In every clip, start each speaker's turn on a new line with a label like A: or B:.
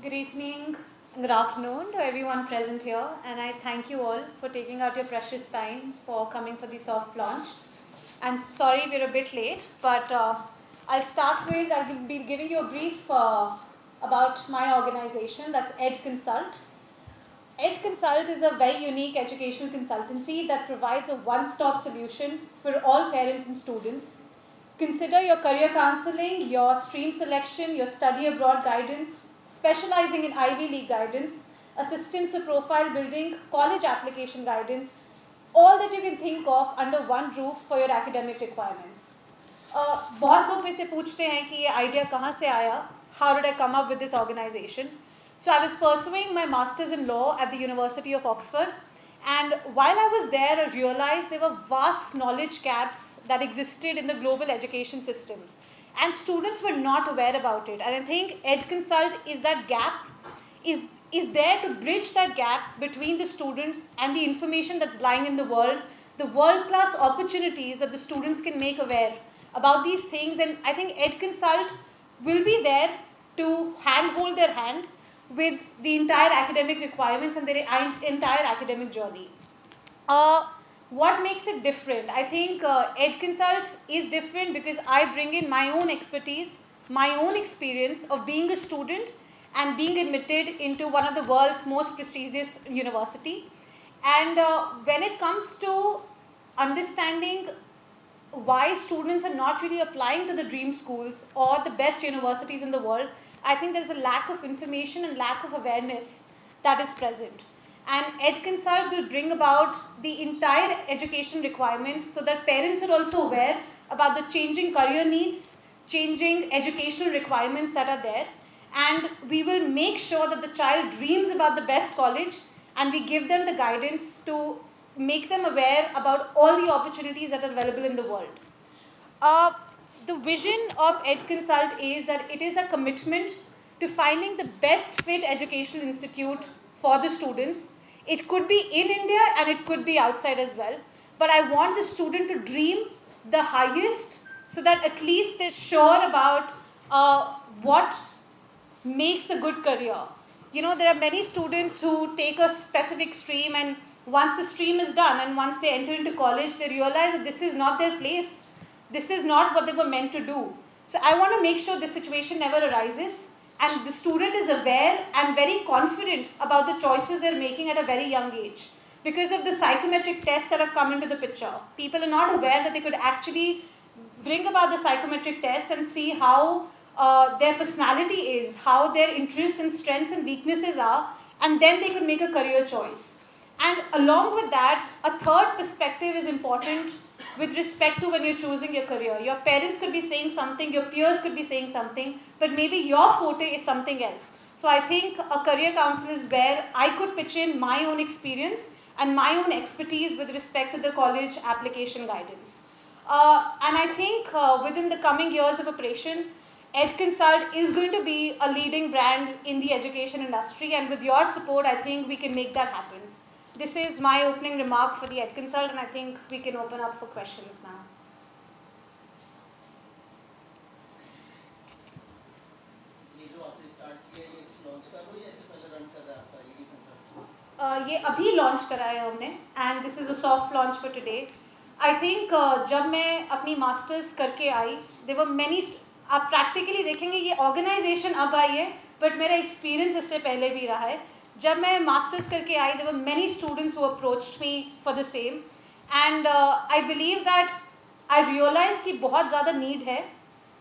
A: Good evening, good afternoon to everyone present here, and I thank you all for taking out your precious time for coming for the soft launch. And sorry we're a bit late, but I'll be giving you a brief about my organization, that's Ed Consult. Ed Consult is a very unique educational consultancy that provides a one-stop solution for all parents and students. Consider your career counseling, your stream selection, your study abroad guidance, specializing in Ivy League guidance, assistance for profile building, college application guidance, all that you can think of under one roof for your academic requirements. बहुत लोग मेरे से पूछते हैं कि ये idea कहाँ से आया? How did I come up with this organization? So I was pursuing my master's in law at the University of Oxford, and while I was there, I realized there were vast knowledge gaps that existed in the global education systems, and students were not aware about it. And I think EdConsult is that gap, is there to bridge that gap between the students and the information that's lying in the world-class opportunities that the students can make aware about these things. And I think EdConsult will be there to hold their hand with the entire academic requirements and their entire academic journey. What makes it different? I think EdConsult is different because I bring in my own expertise, my own experience of being a student and being admitted into one of the world's most prestigious university. And when it comes to understanding why students are not really applying to the dream schools or the best universities in the world, I think there's a lack of information and lack of awareness that is present. And EdConsult will bring about the entire education requirements so that parents are also aware about the changing career needs, changing educational requirements that are there. And we will make sure that the child dreams about the best college, and we give them the guidance to make them aware about all the opportunities that are available in the world. The vision of EdConsult is that it is a commitment to finding the best fit educational institute for the students. It could be in India and it could be outside as well. But I want the student to dream the highest so that at least they're sure about what makes a good career. You know, there are many students who take a specific stream, and once the stream is done and once they enter into college, they realize that this is not their place. This is not what they were meant to do. So I want to make sure this situation never arises and the student is aware and very confident about the choices they're making at a very young age. Because of the psychometric tests that have come into the picture, people are not aware that they could actually bring about the psychometric tests and see how their personality is, how their interests and strengths and weaknesses are, and then they could make a career choice. And along with that, a third perspective is important with respect to when you're choosing your career. Your parents could be saying something, your peers could be saying something, but maybe your forte is something else. So I think a career counsel is where I could pitch in my own experience and my own expertise with respect to the college application guidance. And I think within the coming years of operation, EdConsult is going to be a leading brand in the education industry, and with your support, I think we can make that happen. This is my opening remark for the EdConsult, and I think we can open up for questions now. ये अभी launch करा है हमने, and this is a soft launch for today. I think जब मैं अपनी masters करके आई, देयर वर मैनी, आप प्रैक्टिकली देखेंगे ये ऑर्गेनाइजेशन अब आई है, बट मेरा एक्सपीरियंस इससे पहले भी रहा है. जब मैं मास्टर्स करके आई, there were many students who approached me for the same, and I believe that I realize कि बहुत ज़्यादा नीड है.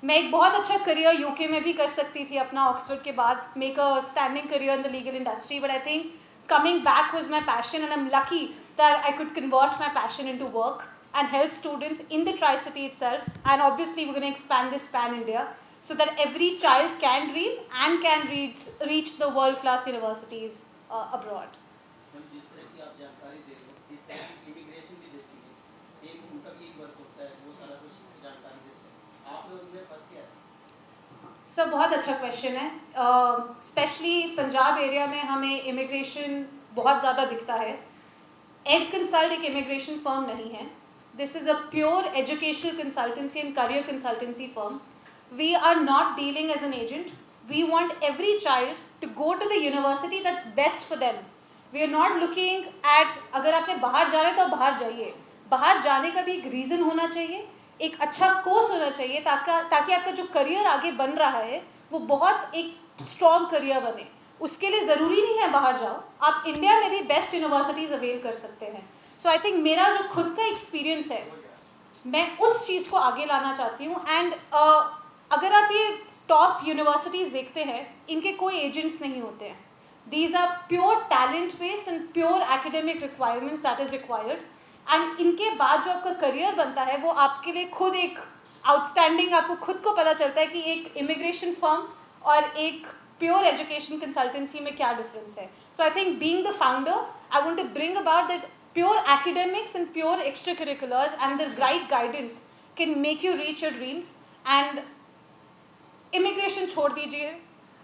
A: मैं एक बहुत अच्छा करियर यूके में भी कर सकती थी अपना ऑक्सफोर्ड के बाद, make a standing career in the legal industry, but I think coming back was my passion, and I'm lucky that I could convert my passion into work and help students in the Tri-City itself. And obviously we're going to expand this pan-India so that every child can dream and can reach the world-class universities abroad. जिस तरह की आप जानकारी दे रहे हो, इस तरह की इमिग्रेशन की दृष्टि से सेम उनका भी वर्क होता है, वो सारा कुछ जानकारी देते हैं. आप लोग में फर्क क्या है? सर बहुत अच्छा क्वेश्चन है. स्पेशली पंजाब एरिया में हमें इमिग्रेशन बहुत ज़्यादा दिखता है. EdConsult एक इमिग्रेशन फर्म नहीं है. This is a pure educational consultancy and career consultancy firm. We are not dealing as an agent. We want every child to go to the university that's best for them. We are not looking at अगर आपने बाहर जाना है तो बाहर जाइए, बाहर जाने का भी एक रीज़न होना चाहिए, एक अच्छा कोर्स होना चाहिए ताकि आपका जो करियर आगे बन रहा है वो बहुत एक स्ट्रॉन्ग करियर बने. उसके लिए ज़रूरी नहीं है बाहर जाओ, आप इंडिया में भी बेस्ट यूनिवर्सिटीज़ अवेल कर सकते हैं. सो आई थिंक मेरा जो खुद का एक्सपीरियंस है मैं उस चीज़ को आगे लाना चाहती हूँ. एंड अगर आप ये टॉप यूनिवर्सिटीज़ देखते हैं, इनके कोई एजेंट्स नहीं होते हैं. These are pure talent based and pure academic requirements that is required. And इनके बाद जो आपका करियर बनता है वो आपके लिए खुद एक आउटस्टैंडिंग, आपको खुद को पता चलता है कि एक इमिग्रेशन फर्म और एक प्योर एजुकेशन कंसल्टेंसी में क्या डिफरेंस है. So I think being the founder I want to bring about that pure academics and pure extracurriculars and the right guidance can make you reach your dreams. And immigration छोड़ दीजिए,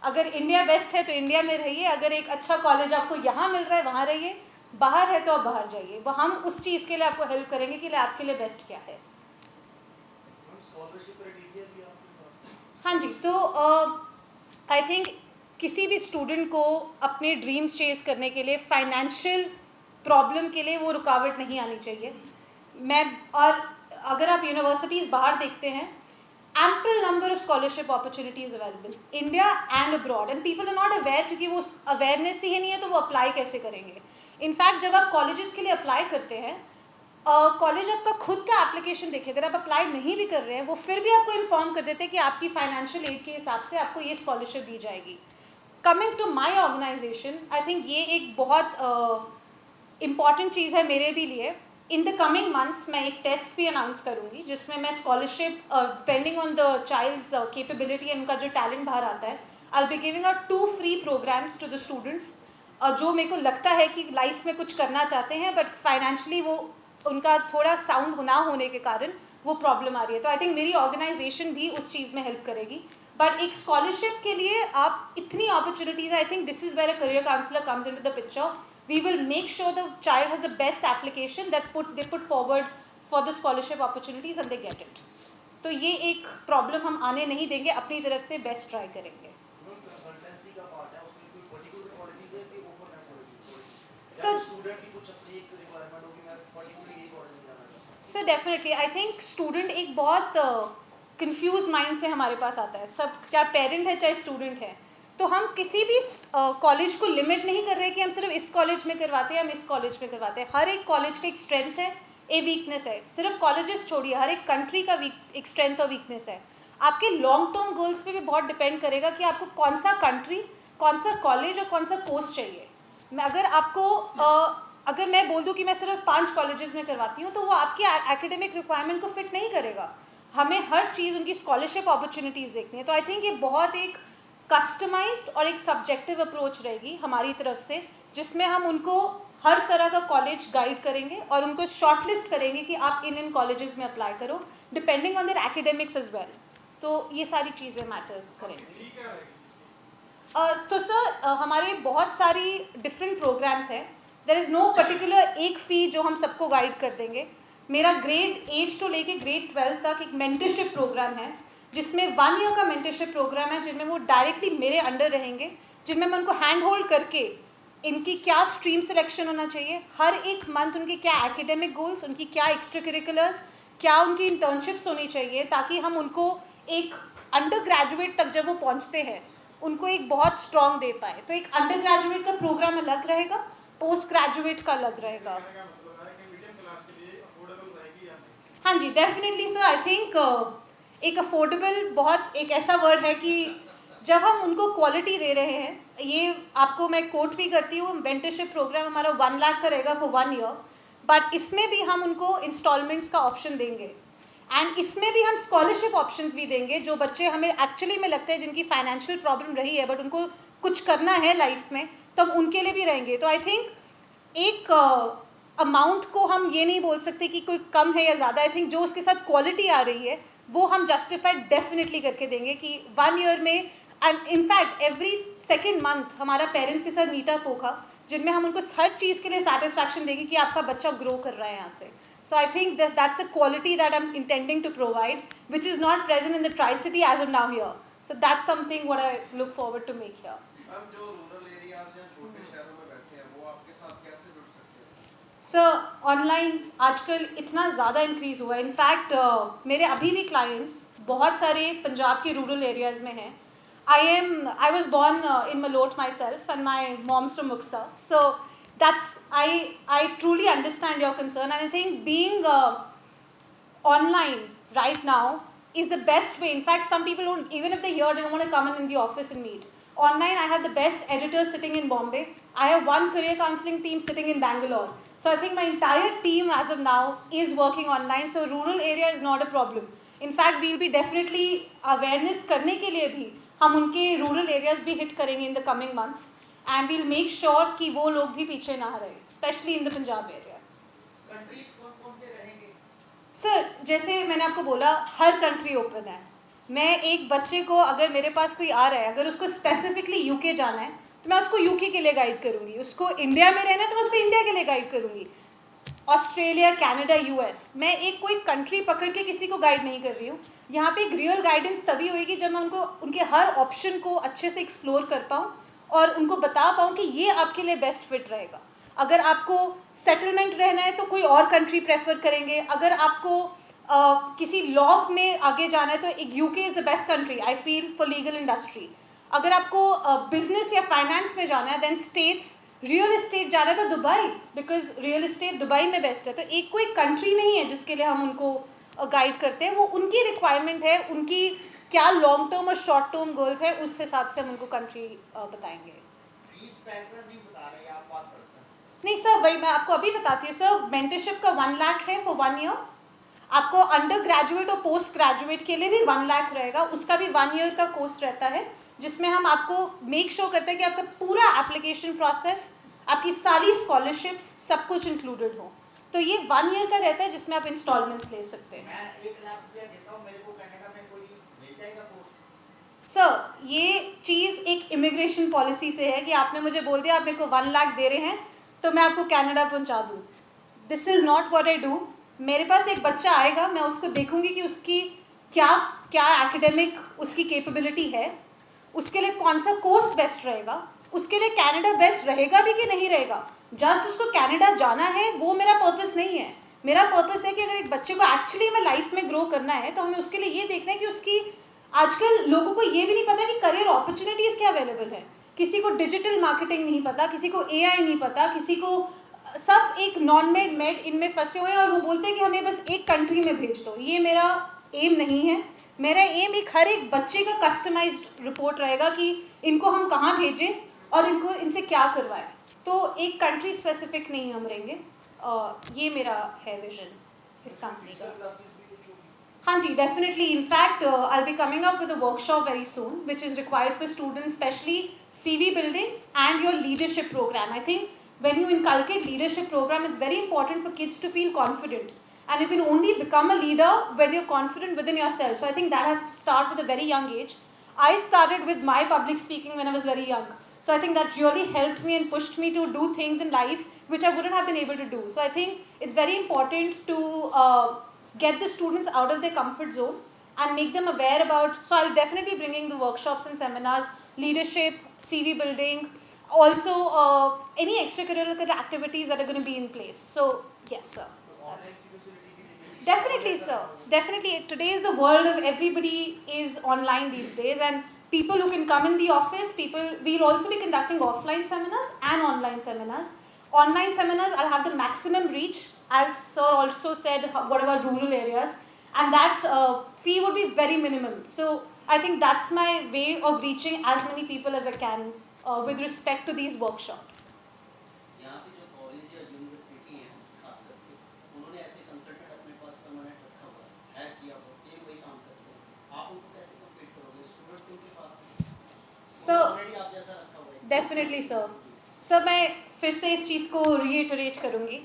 A: अगर India best है तो India में रहिए, अगर एक अच्छा कॉलेज आपको यहाँ मिल रहा है वहाँ रहिए, बाहर है तो आप बाहर जाइए. वो हम उस चीज़ के लिए आपको हेल्प करेंगे कि आपके लिए बेस्ट क्या है. हाँ जी, तो आई थिंक किसी भी स्टूडेंट को अपने ड्रीम्स चेज करने के लिए फाइनेंशियल प्रॉब्लम के लिए वो रुकावट नहीं आनी चाहिए. और अगर आप यूनिवर्सिटीज़ बाहर देखते हैं, ample number of scholarship opportunities available India and abroad, and people are not aware, क्योंकि वो अवेयरनेस ही नहीं है तो वो अप्लाई कैसे करेंगे. इनफैक्ट जब आप कॉलेजेस के लिए अप्लाई करते हैं, कॉलेज आपका खुद का एप्लीकेशन देखिए, अगर आप अप्लाई नहीं भी कर रहे हैं वो फिर भी आपको इन्फॉर्म कर देते हैं कि आपकी फाइनेंशियल एड के हिसाब से आपको ये स्कॉलरशिप दी जाएगी. Coming to my organization, I think ये एक बहुत इम्पॉर्टेंट चीज़ है मेरे भी लिए. इन द कमिंग मंथ्स मैं एक टेस्ट भी अनाउंस करूँगी जिसमें मैं scholarship depending on the child's capability and उनका जो टैलेंट बाहर आता है, I will be giving out 2 free programs to the students जो मेरे को लगता है कि लाइफ में कुछ करना चाहते हैं बट फाइनेंशियली वो उनका थोड़ा साउंड ना होने के कारण वो प्रॉब्लम आ रही है. तो आई थिंक मेरी ऑर्गेनाइजेशन भी उस चीज़ में हेल्प करेगी. बट एक स्कॉलरशिप के लिए आप इतनी opportunities, I think this is where a career counsellor comes into the picture. We will make sure the child has the best application that they put forward for the scholarship opportunities and they get it. तो ये एक problem हम आने नहीं देंगे, अपनी तरफ से बेस्ट ट्राई करेंगे. So definitely I think student एक बहुत कंफ्यूज माइंड से हमारे पास आता है. सब, चाहे पेरेंट है चाहे स्टूडेंट है, तो हम किसी भी कॉलेज को लिमिट नहीं कर रहे कि हम सिर्फ इस कॉलेज में करवाते हैं, हम इस कॉलेज में करवाते हैं. हर एक कॉलेज का एक स्ट्रेंथ है, एक वीकनेस है. सिर्फ कॉलेजेस छोड़िए, हर एक कंट्री का एक स्ट्रेंथ और वीकनेस है. आपके लॉन्ग टर्म गोल्स पे भी बहुत डिपेंड करेगा कि आपको कौन सा कंट्री, कौन सा कॉलेज और कौन सा कोर्स चाहिए. अगर मैं बोल दूँ कि मैं सिर्फ 5 कॉलेजेस में करवाती हूँ तो वो आपकी एकेडमिक रिक्वायरमेंट को फिट नहीं करेगा. हमें हर चीज़ उनकी स्कॉलरशिप अपॉर्चुनिटीज़ देखनी है. तो आई थिंक ये बहुत एक कस्टमाइज्ड और एक सब्जेक्टिव अप्रोच रहेगी हमारी तरफ से, जिसमें हम उनको हर तरह का कॉलेज गाइड करेंगे और उनको शॉर्टलिस्ट करेंगे कि आप इन कॉलेजेस में अप्लाई करो depending on their academics as well. तो ये सारी चीज़ें मैटर करेंगी. तो सर हमारे बहुत सारी डिफरेंट प्रोग्राम्स हैं. देयर इज़ नो पर्टिकुलर एक फ़ी जो हम सबको गाइड कर देंगे. मेरा ग्रेड 8 to लेके ग्रेड 12 तक एक मेंटरशिप प्रोग्राम है जिसमें 1 ईयर का मेंटरशिप प्रोग्राम है, जिनमें वो डायरेक्टली मेरे अंडर रहेंगे, जिनमें मैं उनको हैंड होल्ड करके इनकी क्या स्ट्रीम सिलेक्शन होना चाहिए, हर एक मंथ उनके क्या एकेडमिक गोल्स, उनकी क्या एक्स्ट्रा करिकुलर्स, क्या उनकी इंटर्नशिप्स होनी चाहिए, ताकि हम उनको एक अंडर ग्रेजुएट तक जब वो पहुंचते हैं उनको एक बहुत स्ट्रॉन्ग दे पाए. तो एक अंडर ग्रेजुएट का प्रोग्राम अलग रहेगा, पोस्ट ग्रेजुएट का अलग रहेगा. हाँ जी, डेफिनेटली सर. आई थिंक एक अफोर्डेबल बहुत एक ऐसा वर्ड है कि जब हम उनको क्वालिटी दे रहे हैं, ये आपको मैं कोट भी करती हूँ, मेंटरशिप प्रोग्राम हमारा 1 लाख का रहेगा फॉर 1 ईयर, बट इसमें भी हम उनको इंस्टॉलमेंट्स का ऑप्शन देंगे एंड इसमें भी हम स्कॉलरशिप ऑप्शंस भी देंगे. जो बच्चे हमें एक्चुअली में लगता है जिनकी फाइनेंशियल प्रॉब्लम रही है बट उनको कुछ करना है लाइफ में, तो हम उनके लिए भी रहेंगे. तो आई थिंक एक अमाउंट को हम ये नहीं बोल सकते कि कोई कम है या ज़्यादा. आई थिंक जो उसके साथ क्वालिटी आ रही है वो हम जस्टिफाइड डेफिनेटली करके देंगे कि 1 ईयर में. And in fact every second month हमारा पेरेंट्स के साथ मीटअप होगा जिनमें हम उनको हर चीज़ के लिए सेटिस्फैक्शन देंगे कि आपका बच्चा ग्रो कर रहा है यहाँ से. So I think that's the quality that I am intending to provide which is not present in the tri city as of now here. So that's something what I look forward to make here. Sir online आजकल इतना ज़्यादा increase हुआ है. In fact मेरे अभी भी clients बहुत सारे पंजाब के रूरल एरियाज़ में हैं. I was born in Malot myself and my mom's from Muksa. So I truly understand your concern, and I think being online right now is the best way. In fact, some people don't, even if they're here, they don't want to come in the office and meet. Online, I have the best editors sitting in Bombay. I have one career counseling team sitting in Bangalore. So I think my entire team as of now is working online. So rural area is not a problem. In fact, we'll be definitely awareness करने के लिए भी हम उनके rural areas भी hit करेंगे in the coming months, and we'll make sure कि वो लोग भी पीछे ना रहे, especially in the Punjab area. Sir जैसे मैंने आपको बोला, हर कंट्री ओपन है. मैं एक बच्चे को, अगर मेरे पास कोई आ रहा है, अगर उसको स्पेसिफिकली यूके जाना है तो मैं उसको यूके के लिए गाइड करूँगी. उसको इंडिया में रहना है तो मैं उसको इंडिया के लिए गाइड करूँगी. ऑस्ट्रेलिया, कनाडा, यूएस, मैं एक कोई कंट्री पकड़ के किसी को गाइड नहीं कर रही हूँ. यहाँ पे एक रियल गाइडेंस तभी होगी जब मैं उनको उनके हर ऑप्शन को अच्छे से एक्सप्लोर कर पाऊँ और उनको बता पाऊँ कि ये आपके लिए बेस्ट फिट रहेगा. अगर आपको सेटलमेंट रहना है तो कोई और कंट्री प्रेफर करेंगे. अगर आपको किसी लॉ में आगे जाना है तो एक UK is the best country I feel for legal industry. अगर आपको बिजनेस या फाइनेंस में जाना है देन स्टेट्स. रियल इस्टेट जाना है तो Dubai, because real estate Dubai में बेस्ट है. तो एक कोई कंट्री नहीं है जिसके लिए हम उनको गाइड करते हैं. वो उनकी रिक्वायरमेंट है, उनकी क्या लॉन्ग टर्म और शॉर्ट टर्म गोल्स है, उस हिसाब से हम उनको कंट्री बताएंगे. नहीं सर, वही मैं आपको अभी बताती हूँ. सर मेंटरशिप का 1 लाख है फॉर 1 ईयर. आपको अंडर ग्रेजुएट और पोस्ट ग्रेजुएट के लिए भी 1 लाख रहेगा. उसका भी 1 ईयर का कोर्स रहता है जिसमें हम आपको मेक श्योर करते हैं कि आपका पूरा एप्लीकेशन प्रोसेस, आपकी सारी स्कॉलरशिप्स, सब कुछ इंक्लूडेड हो. तो ये 1 ईयर का रहता है जिसमें आप इंस्टॉलमेंट्स ले सकते हैं. सर ये चीज़ एक इमिग्रेशन पॉलिसी से है कि आपने मुझे बोल दिया आप मेरे को 1 लाख दे रहे हैं तो मैं आपको कनाडा पहुंचा दूँ. This is not what I do. मेरे पास एक बच्चा आएगा, मैं उसको देखूंगी कि उसकी क्या क्या एकेडमिक उसकी कैपेबिलिटी है, उसके लिए कौन सा कोर्स बेस्ट रहेगा, उसके लिए कनाडा बेस्ट रहेगा भी कि नहीं रहेगा. जस्ट उसको कनाडा जाना है वो मेरा पर्पस नहीं है. मेरा पर्पस है कि अगर एक बच्चे को एक्चुअली में लाइफ में ग्रो करना है तो हमें उसके लिए ये देखना है कि उसकी, आजकल लोगों को ये भी नहीं पता कि करियर अपॉर्चुनिटीज़ क्या अवेलेबल है. किसी को डिजिटल मार्केटिंग नहीं पता, किसी को एआई नहीं पता, किसी को, सब एक नॉन मेड मेड इनमें फंसे हुए हैं और वो बोलते हैं कि हमें बस एक कंट्री में भेज दो. ये मेरा एम नहीं है. मेरा एम एक हर एक बच्चे का कस्टमाइज्ड रिपोर्ट रहेगा कि इनको हम कहाँ भेजें और इनको इनसे क्या करवाएं. तो एक कंट्री स्पेसिफिक नहीं हम रहेंगे. ये मेरा है विजन इस कंपनी का. हाँ जी, definitely. In fact I be coming up with a workshop very soon which is required for students, specially CV building and your leadership program. I think when you inculcate leadership program, it's very important for kids to feel confident, and you can only become a leader when you're confident within yourself. So I think that has to start with a very young age. I started with my public speaking when I was very young, so I think that really helped me and pushed me to do things in life which I wouldn't have been able to do. So I think it's very important to get the students out of their comfort zone and make them aware about. So I'll definitely bringing the workshops and seminars, leadership, CV building, also any extracurricular activities that are going to be in place. So yes, sir. Definitely, sir. Definitely. Today is the world of everybody is online these days, and people who can come in the office, we'll also be conducting offline seminars and online seminars. Online seminars, I'll have the maximum reach, as sir also said, whatever rural areas, and that fee would be very minimum. So I think that's my way of reaching as many people as I can with respect to these workshops. So definitely, sir. Sir, मैं फिर से इस चीज़ को reiterate करूँगी.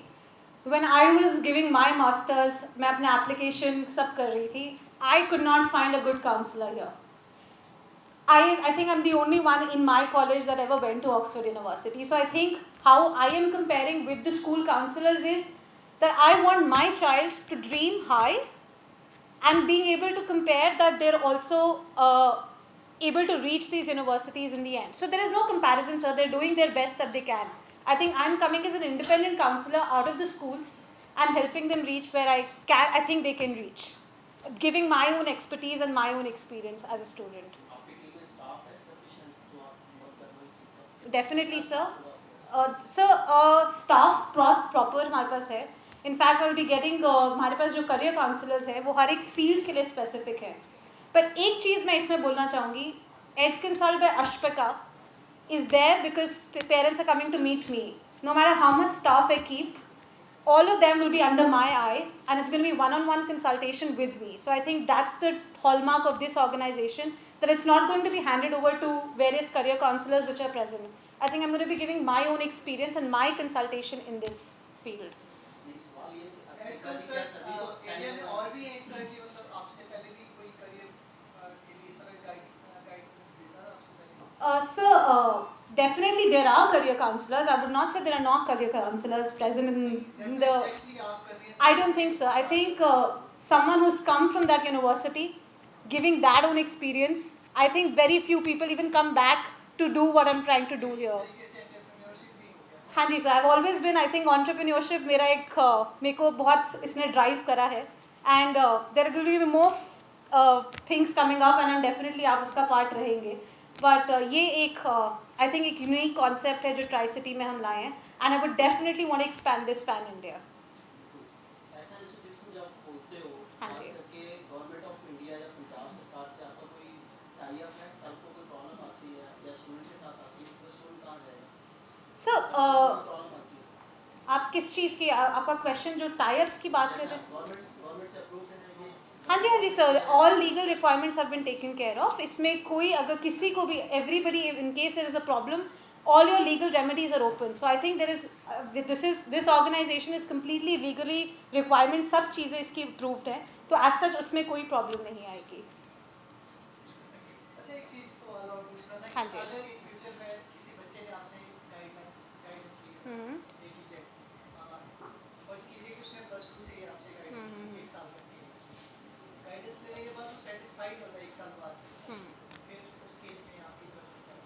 A: When I was giving my masters, मैं अपने application सब कर रही थी. I could not find a good counselor here. I think I'm the only one in my college that ever went to Oxford University. So I think how I am comparing with the school counselors is that I want my child to dream high and being able to compare that they're also able to reach these universities in the end. So there is no comparison, sir. They're doing their best that they can. I think I'm coming as an independent counselor out of the schools and helping them reach where I think they can reach, giving my own expertise and my own experience as a student. Definitely, sir. Staff proper हमारे पास है. In fact, I'll be getting हमारे पास जो career counselors है वो हर एक field के लिए specific है. But एक चीज़ मैं इसमें बोलना चाहूँगी, Ed Consult by Ashpaka is there because parents are coming to meet me. No matter how much staff I keep, all of them will be under my eye, and it's going to be one-on-one consultation with me. So I think that's the hallmark of this organization, that it's not going to be handed over to various career counselors which are present. I think I'm going to be giving my own experience and my consultation in this field. Definitely there are career counselors. I would not say there are not career counselors present in the... I don't think so. I think someone who's come from that university, giving that own experience, I think very few people even come back to do what I'm trying to do here. हाँ जी sir, I've always been, I think entrepreneurship मेरा एक मेरे को बहुत इसने drive करा है, and there will be more things coming up, and definitely आप उसका part रहेंगे. But ये एक I think एक unique concept है जो Tri City में हम लाए हैं, and I would definitely want to expand this pan India.
B: ऐसा इंस्टीट्यूशन जब खोलते हो,
A: हाँ जी.
B: गवर्नमेंट ऑफ इंडिया या पंजाब सरकार से आपका कोई टाई अप है, कल को कोई प्रॉब्लम आती है या स्टूडेंट के साथ आती है, तो स्टूडेंट कहाँ जाएगा?
A: सर आप किस चीज़ की आपका क्वेश्चन जो टाई अप्स की बात कर रहे हैं?
B: गवर्नमेंट से अप्रूव है ये?
A: हाँ जी सर, all legal requirements have been taken care of. इसमें कोई अगर किसी को भी, everybody in case there is a problem, all your legal remedies are open. So I think there is this organization is completely legally requirement, सब चीज़ें इसकी approved है, तो as such उसमें कोई problem नहीं आएगी.
C: अच्छा, एक चीज़ सवाल और पूछना था.
A: हाँ जी.
C: अगर इन फ्यूचर में किसी बच्चे ने आपसे गाइडेंस ली, फर्स्ट कीजिए कि उसने +2 से आपसे गाइडेंस ली, 1 साल तक की गाइडेंस लेने के बाद वो सेटिस्फाइड होता है 1 साल बाद, फिर उस केस में आपकी तरफ से क्या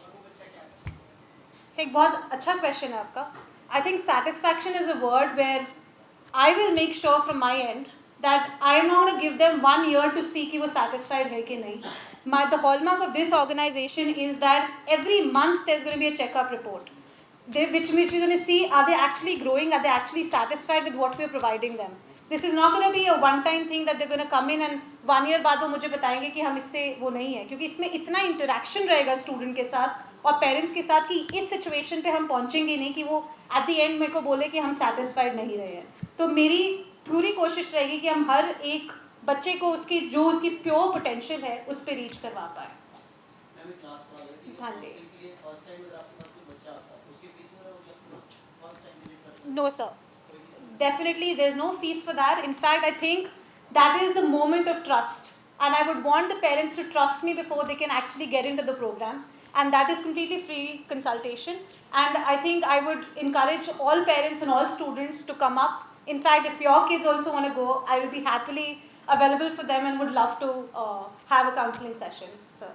C: और वो बच्चा क्या कर सकता है?
A: एक बहुत अच्छा क्वेश्चन है आपका. I think satisfaction is a word where I will make sure from my end that I am not going to give them 1 year to see कि वो satisfied है कि नहीं. The hallmark of this organization is that every month there's going to be a checkup report, which means you're going to see, are they actually growing, are they actually satisfied with what we're providing them. This is not going to be a one-time thing that they're going to come in and 1 year बाद वो मुझे बताएंगे कि हम इससे वो नहीं है, क्योंकि इसमें इतना इंटरेक्शन रहेगा स्टूडेंट के साथ और पेरेंट्स के साथ कि इस सिचुएशन पे हम पहुंचेंगे नहीं कि वो एट द एंड मेरे को बोले कि हम सेटिस्फाइड नहीं रहे हैं. तो मेरी पूरी कोशिश रहेगी कि हम हर एक बच्चे को उसकी जो उसकी प्योर पोटेंशियल है उस पर रीच करवा पाए. हाँ जी. No sir, definitely there's no fees for that. In fact, I think that is the moment of trust, and I would want the parents to trust me before they can actually get into the program, and that is completely free consultation. And I think I would encourage all parents and all students to come up. In fact, if your kids also want to go, I will be happily available for them and would love to have a counseling session, sir.